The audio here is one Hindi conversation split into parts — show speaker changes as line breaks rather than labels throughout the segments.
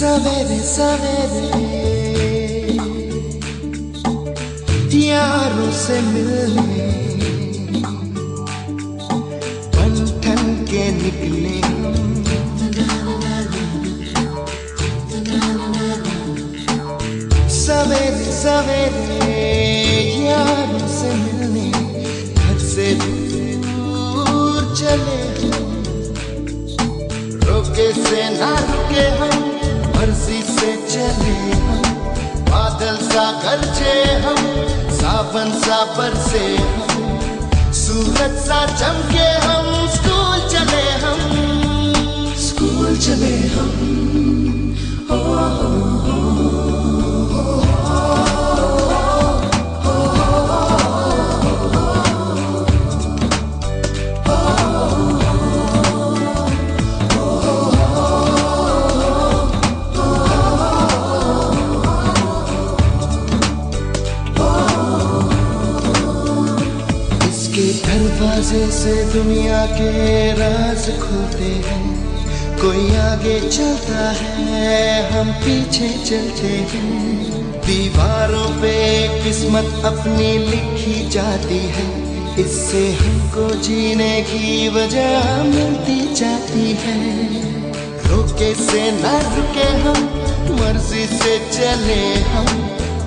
सवेरे सवेरे यारों से मिलने बन ठन के निकले सवेरे सवेरे यारों से मिलने घर से दूर चले रुके से ना रुके हम मर्जी से चले हम बादल सा गरजे हम सावन सा बरसे हम सूरज सा चमके हम स्कूल चले हम हो, दरवाजे से दुनिया के राज खुलते हैं। कोई आगे चलता है हम पीछे चलते हैं। दीवारों पे किस्मत अपनी लिखी जाती है। इससे हमको जीने की वजह मिलती जाती है। रुके से न रुके हम मर्जी से चले हम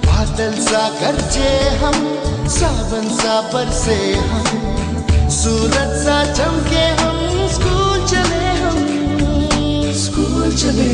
बादल सा गरजे हम सावन सा बरसे हम सूरज सा चमके हम स्कूल चले हम हो, स्कूल चले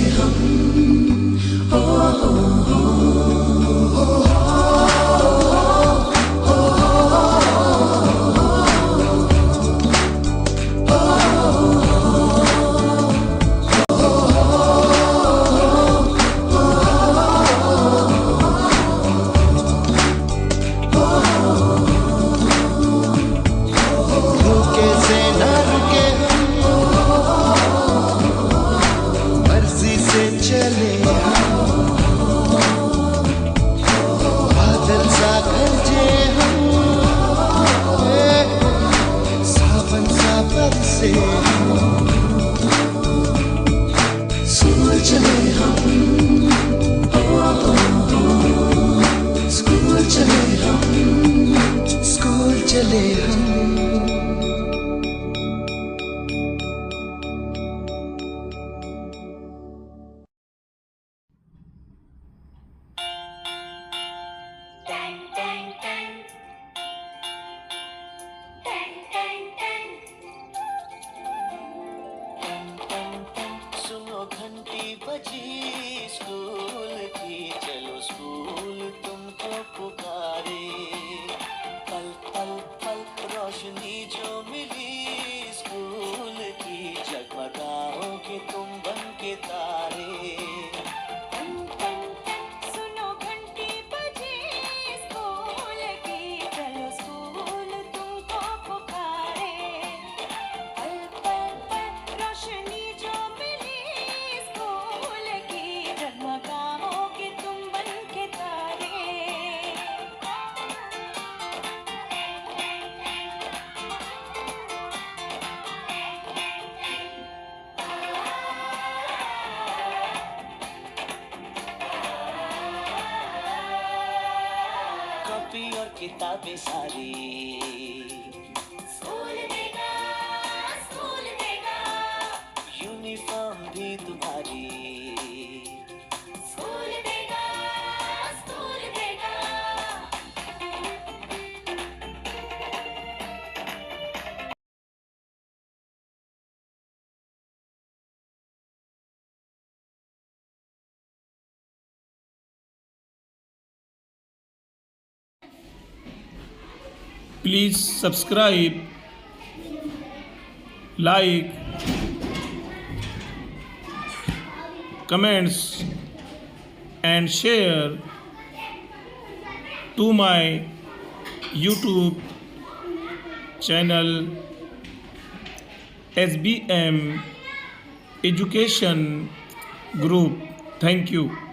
हम।
सुनो घंटी बजी स्कूल की, चलो स्कूल तुमको पुकारे। पल पल पल रोशनी जो मिली स्कूल की, जगमगाओगे तुम बन के तारे।
सुनो घंटी बजी स्कूल की, चलो स्कूल तुमको पुकारे। पल पल पल रोशनी जो मिली स्कूल की, जगमगाओगे तुम बन के तारे।
कॉपी और किताबें सारी
स्कूल देगा, स्कूल देगा,
यूनिफॉर्म भी तुम्हारी।
Please subscribe, like, comments and share to my YouTube channel SBM Education Group. Thank you.